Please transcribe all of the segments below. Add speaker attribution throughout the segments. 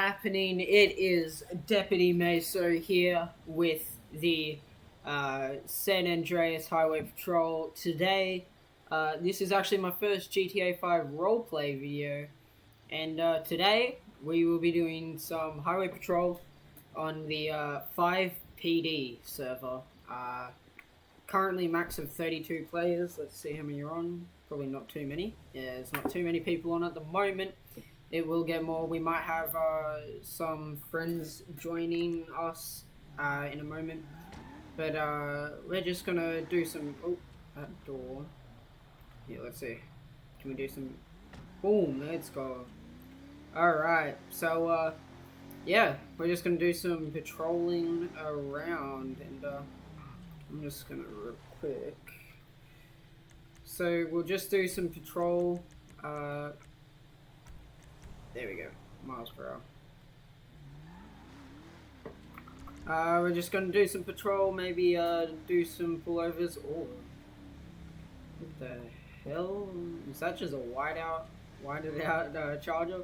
Speaker 1: happening? It is Deputy Meso here with the San Andreas Highway Patrol. Today, this is actually my first GTA 5 roleplay video, and today we will be doing some Highway Patrol on the 5PD server. Currently max of 32 players. Let's see how many you're on. Probably not too many. Yeah, there's not too many people on at the moment. It will get more. We might have some friends joining us in a moment. But we're just gonna do some... Oh, that door. Yeah, let's see. Can we do some... Boom, let's go. Alright, so yeah, we're just gonna do some patrolling around. And I'm just gonna real quick. So we'll just do some patrol. There we go. Miles per hour. We're just gonna do some patrol, maybe do some pullovers. Oh, what the hell? Is that just a whited out charger?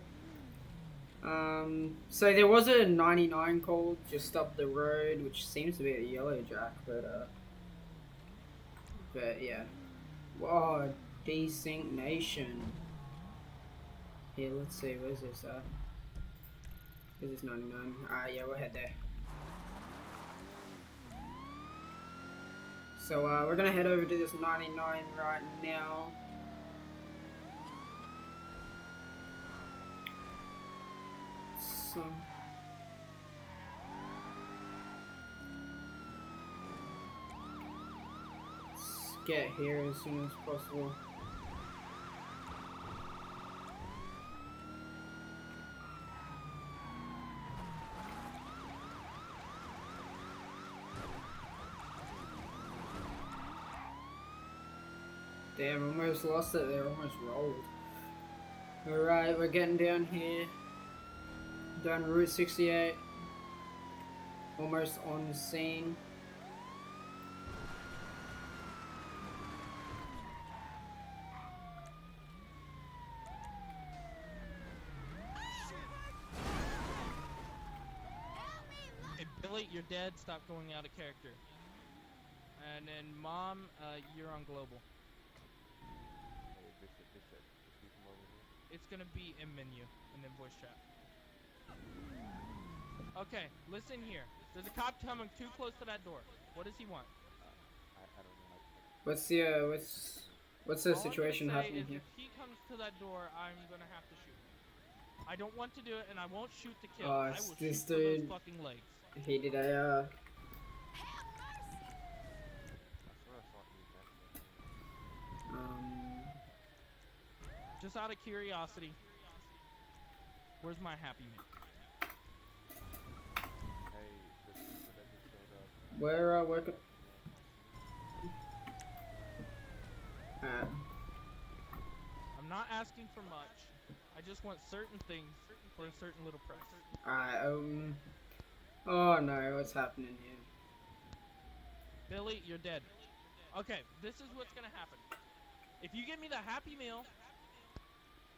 Speaker 1: So there was a 99 called just up the road, which seems to be a yellow jack, but yeah. Whoa, Desync Nation. Here, let's see, where's this at? Is this 99? Yeah, we'll head there. So, we're gonna head over to this 99 right now. So... let's get here as soon as possible. Damn, almost lost it there, almost rolled. Alright, we're getting down here. Down Route 68. Almost on the scene.
Speaker 2: Hey, Billy, you're dead. Stop going out of character. And then, Mom, you're on global. It's gonna be in menu and then voice chat. Okay, listen here. There's a cop coming too close to that door. What does he want?
Speaker 3: I don't know.
Speaker 1: What's the what's the situation happening here?
Speaker 2: If he comes to that door, I'm gonna have to shoot. I don't want to do it, and I won't shoot to kill. I will shoot for those fucking legs.
Speaker 1: He did a
Speaker 2: Just out of curiosity, where's my Happy Meal?
Speaker 1: Where I'm
Speaker 2: not asking for much. I just want certain things for a certain little price.
Speaker 1: Oh no, what's happening here?
Speaker 2: Billy, you're dead. Okay, this is what's gonna happen. If you give me the Happy Meal,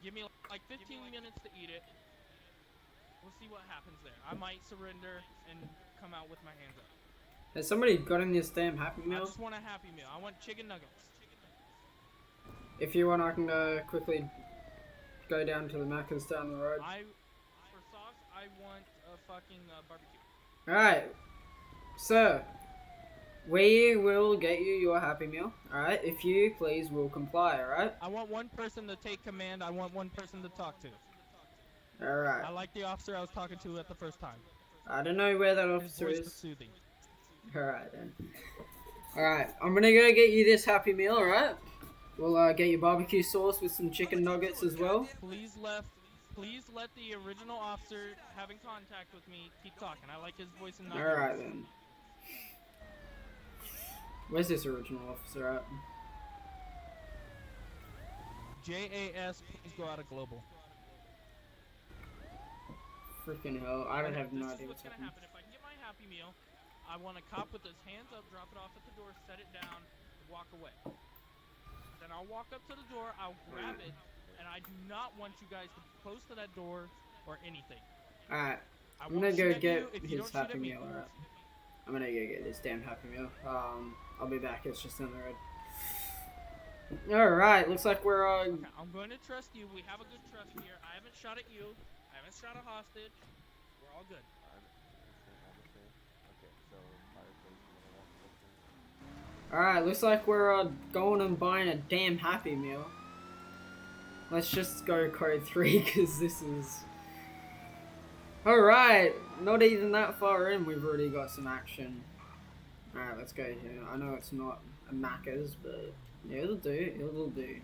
Speaker 2: give me like 15 minutes to eat it. We'll see what happens there. I might surrender and come out with my hands up.
Speaker 1: Has somebody gotten this damn Happy Meal?
Speaker 2: I just want a Happy Meal. I want chicken nuggets.
Speaker 1: If you want, I can quickly go down to the Macca's down the road.
Speaker 2: For sauce, I want a fucking barbecue.
Speaker 1: Alright, sir. We will get you your Happy Meal. Alright, if you please will comply, alright?
Speaker 2: I want one person to take command. I want one person to talk to.
Speaker 1: Alright.
Speaker 2: I like the officer I was talking to at the first time.
Speaker 1: I don't know where that officer
Speaker 2: His voice
Speaker 1: is.
Speaker 2: was soothing.
Speaker 1: Alright then. Alright, I'm gonna go get you this Happy Meal, alright? We'll get you barbecue sauce with some chicken nuggets as well.
Speaker 2: Please let the original officer having contact with me keep talking. I like his voice and not yours.
Speaker 1: Alright then. Where's this original officer at?
Speaker 2: JAS, please go out of global.
Speaker 1: Freaking hell, I don't have no idea
Speaker 2: what's gonna happen. If I can get my Happy Meal, I want a cop with his hands up, drop it off at the door, set it down, walk away. Then I'll walk up to the door, I'll grab it, and I do not want you guys to be close to that door or anything.
Speaker 1: Alright,
Speaker 2: I
Speaker 1: I'm
Speaker 2: won't
Speaker 1: gonna
Speaker 2: shoot
Speaker 1: go
Speaker 2: at
Speaker 1: get
Speaker 2: you if you
Speaker 1: his
Speaker 2: don't shoot
Speaker 1: Happy
Speaker 2: at me.
Speaker 1: Meal, alright. I'm gonna go get this damn Happy Meal. I'll be back, it's just down the road. Alright, looks like we're
Speaker 2: Okay, I'm going to trust you. We have a good trust here. I haven't shot at you. I haven't shot a hostage. We're all good.
Speaker 3: I understand. Okay, so fireplace, you wanna walk us up there?
Speaker 1: Alright, looks like we're going and buying a damn Happy Meal. Let's just go code 3 because this is... Alright, not even that far in, we've already got some action. Alright, let's go here. I know it's not a Macca's, but yeah, it'll do, it'll do.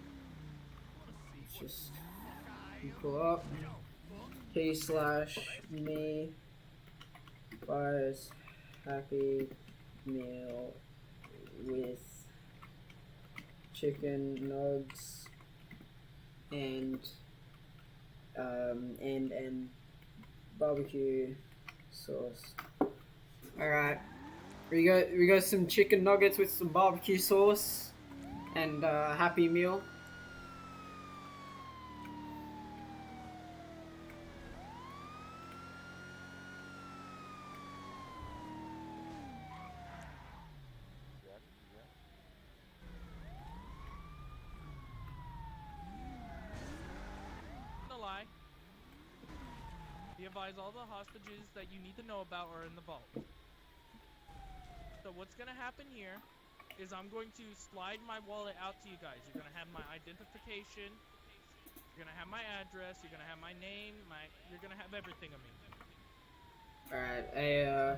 Speaker 1: Let's just pull up. P/me buys Happy Meal with chicken nugs and barbecue sauce. Alright. We got some chicken nuggets with some barbecue sauce and Happy Meal.
Speaker 3: Yeah.
Speaker 2: No lie. Be advised, all the hostages that you need to know about are in the vault. So what's gonna happen here is I'm going to slide my wallet out to you guys. You're gonna have my identification. You're gonna have my address. You're gonna have my name. You're gonna have everything of me.
Speaker 1: Alright, hey,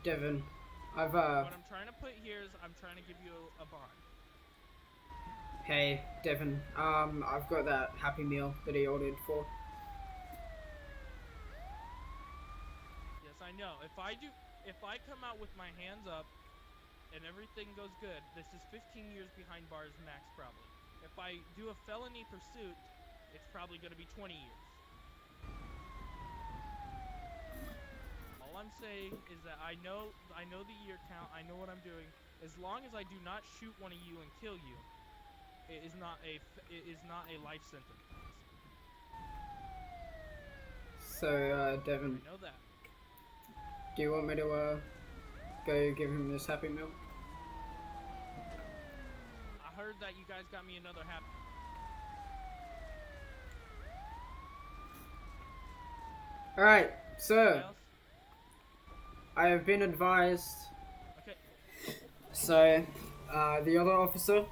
Speaker 1: Devin, I've,
Speaker 2: What I'm trying to put here is I'm trying to give you a bond.
Speaker 1: Hey, Devin, I've got that Happy Meal that he ordered for.
Speaker 2: Yes, I know. If I come out with my hands up and everything goes good, this is 15 years behind bars max probably. If I do a felony pursuit, it's probably going to be 20 years. All I'm saying is that I know the year count, I know what I'm doing. As long as I do not shoot one of you and kill you, it is not a life sentence.
Speaker 1: So, Devin,
Speaker 2: I know that.
Speaker 1: do you want me to, go give him this Happy Meal?
Speaker 2: I heard that you guys got me another happy.
Speaker 1: Alright, so,
Speaker 2: Else?
Speaker 1: I have been advised.
Speaker 2: Okay.
Speaker 1: So, the other officer,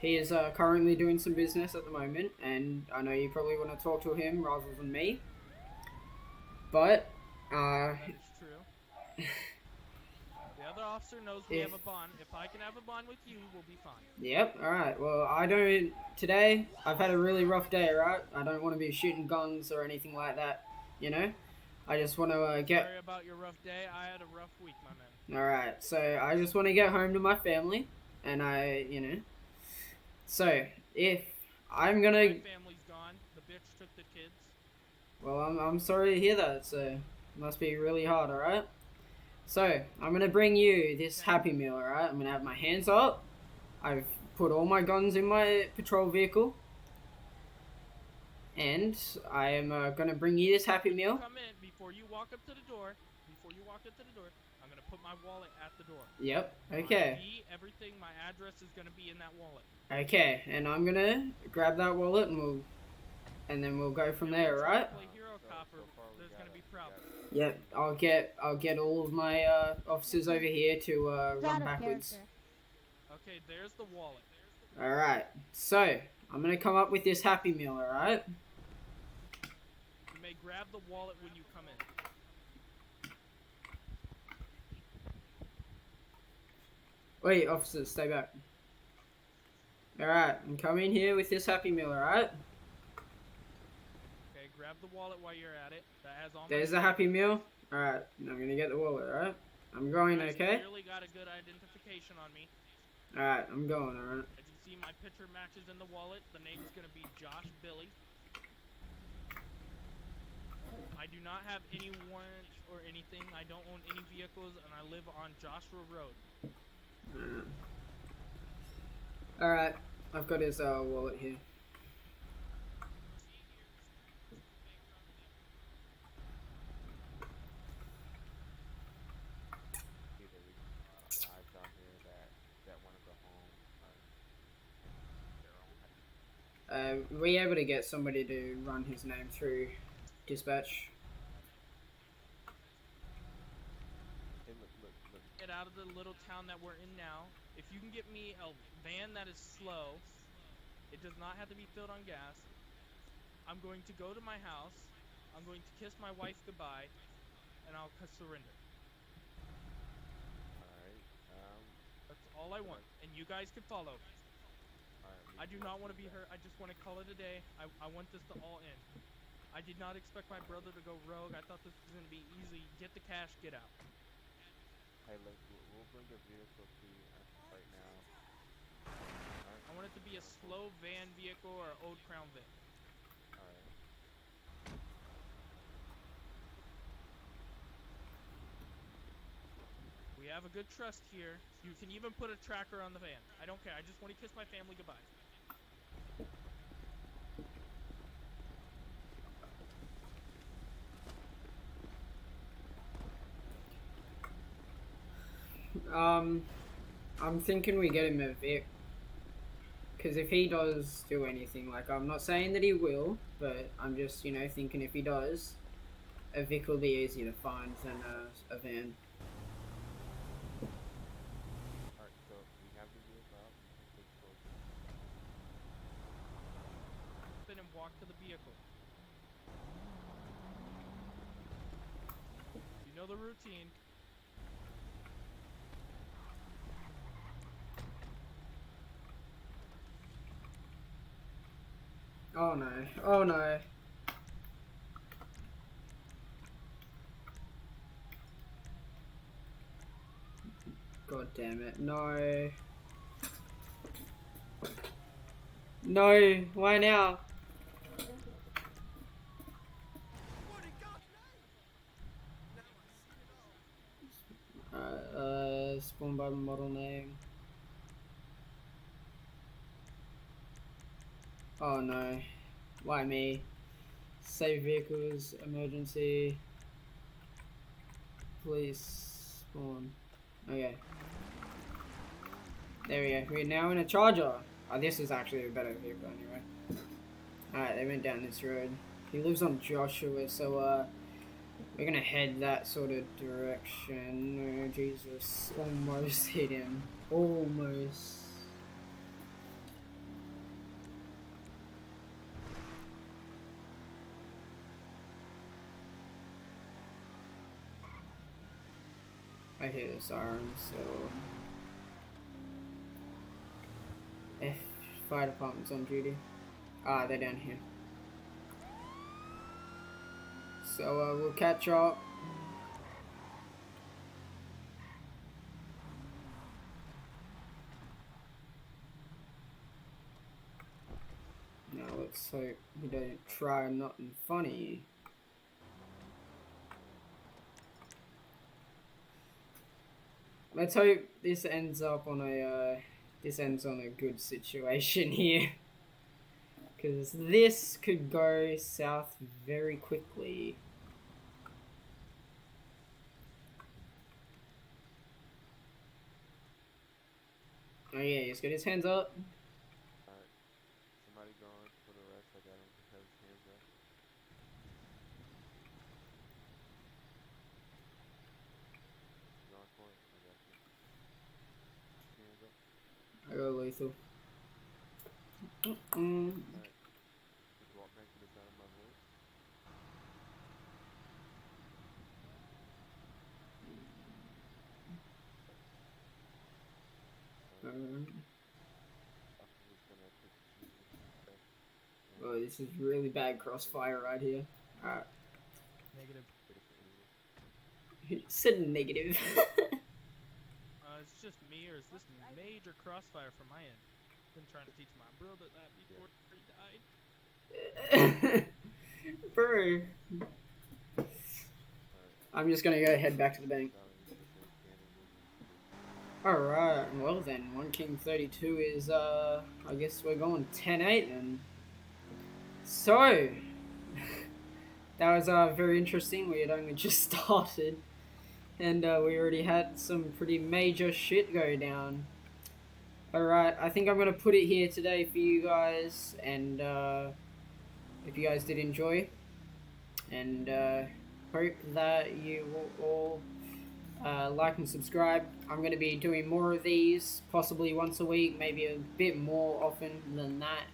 Speaker 1: he is currently doing some business at the moment, and I know you probably want to talk to him rather than me. But,
Speaker 2: That is true. The other officer knows we have a bond. If I can have a bond with you, we'll be fine.
Speaker 1: Yep, alright. Well, today, I've had a really rough day, right? I don't want to be shooting guns or anything like that, you know? I just want to get...
Speaker 2: Sorry about your rough day. I had a rough week, my man.
Speaker 1: Alright, so I just want to get home to my family, and So, if I'm gonna...
Speaker 2: My family's gone. The bitch took the kids.
Speaker 1: Well, I'm sorry to hear that, so it must be really hard, alright? So, I'm gonna bring you this Happy Meal, alright? I'm gonna have my hands up. I've put all my guns in my patrol vehicle. And I am gonna bring you this Happy Meal.
Speaker 2: Come in before you walk up to the door. I'm gonna put my wallet at the door.
Speaker 1: Yep. Okay.
Speaker 2: My ID, everything, my address is gonna be in that wallet.
Speaker 1: Okay, and I'm gonna grab that wallet and then we'll go from there, right?
Speaker 2: Play hero cop, or there's gonna be problems.
Speaker 1: Yep. I'll get all of my officers over here to run backwards.
Speaker 2: Okay, there's the wallet.
Speaker 1: All right. So I'm gonna come up with this Happy Meal, all right?
Speaker 2: You may grab the wallet when you come in.
Speaker 1: Wait, officers, stay back. Alright, I'm coming here with this Happy Meal, alright?
Speaker 2: Okay, grab the wallet while you're at it. That has all
Speaker 1: There's the Happy Meal. Alright, I'm gonna get the wallet, alright? I'm going, okay?
Speaker 2: Clearly got a good identification on me.
Speaker 1: Alright, I'm going, alright?
Speaker 2: As you see, my picture matches in the wallet. The name is gonna be Josh Billy. I do not have any warrants or anything. I don't own any vehicles, and I live on Joshua Road.
Speaker 1: Alright, I've got his wallet here. Were you able to get somebody to run his name through dispatch?
Speaker 3: Hey, look.
Speaker 2: Get out of the little town that we're in now. If you can get me a van that is slow, it does not have to be filled on gas. I'm going to go to my house. I'm going to kiss my wife goodbye, and I'll surrender.
Speaker 3: Alright,
Speaker 2: That's all I want, and you guys can follow.
Speaker 3: alright.
Speaker 2: I do not want to be hurt. I just want to call it a day. I want this to all end. I did not expect my brother to go rogue. I thought this was going to be easy. Get the cash, get out.
Speaker 3: Hey, look, we'll bring a vehicle to you right now. Alright,
Speaker 2: I want it to be a slow van vehicle or an old Crown Vic.
Speaker 3: alright.
Speaker 2: We have a good trust here. You can even put a tracker on the van. I don't care. I just want to kiss my family goodbye.
Speaker 1: I'm thinking we get him a Vic. Because if he does do anything, like, I'm not saying that he will, but I'm just, you know, thinking if he does, a Vic will be easier to find than a van.
Speaker 3: Alright, so we have the vehicle out. Let's go.
Speaker 2: Then and walk to the vehicle. You know the routine.
Speaker 1: Oh no, oh no. God damn it, no. No, why now? Spawn by model name. Oh no. Why me? Save vehicles, emergency. Police spawn. Okay. There we go. We're now in a Charger. Oh, this is actually a better vehicle anyway. Alright, they went down this road. He lives on Joshua, so we're gonna head that sort of direction. Oh, Jesus. Almost hit him. Almost. I hear the sirens, so... Fire department's on duty. Ah, they're down here. So, we'll catch up. Now let's hope we don't try nothing funny. Let's hope this ends up on a good situation here. Because this could go south very quickly. Oh yeah, he's got his hands up.
Speaker 3: Alright. Somebody going for the rest. I got him to have his hands up. Going for it. I got you. Hands up.
Speaker 1: I go lethal.
Speaker 3: Alright. Just walk back to the sound of my voice. I'm just gonna put you.
Speaker 1: Oh, this is really bad crossfire right here. Alright.
Speaker 2: Negative.
Speaker 1: Said negative.
Speaker 2: It's just me, or is this major crossfire from my end? Been trying to teach my brother that before he died.
Speaker 1: Bro. I'm just gonna go head back to the bank. Alright, well then, 1 King 32 is, I guess we're going 10-8 then. So, that was, very interesting. We had only just started, and, we already had some pretty major shit go down. Alright, I think I'm going to put it here today for you guys, and if you guys did enjoy, and hope that you will all like and subscribe. I'm going to be doing more of these, possibly once a week, maybe a bit more often than that,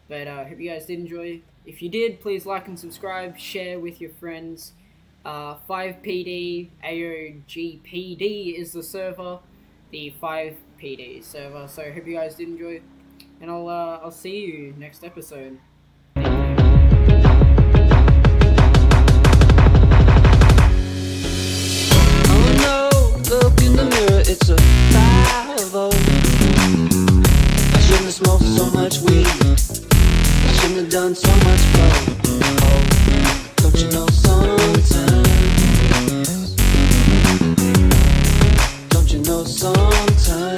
Speaker 1: but hope you guys did enjoy. If you did, please like and subscribe, share with your friends. 5PD AOGPD is the server, the 5PD server. So hope you guys did enjoy, and I'll see you next episode. Thank you.
Speaker 4: Oh no, look in the mirror, it's a 5-0. I shouldn't have smoked so much weed. I shouldn't have done so much blow.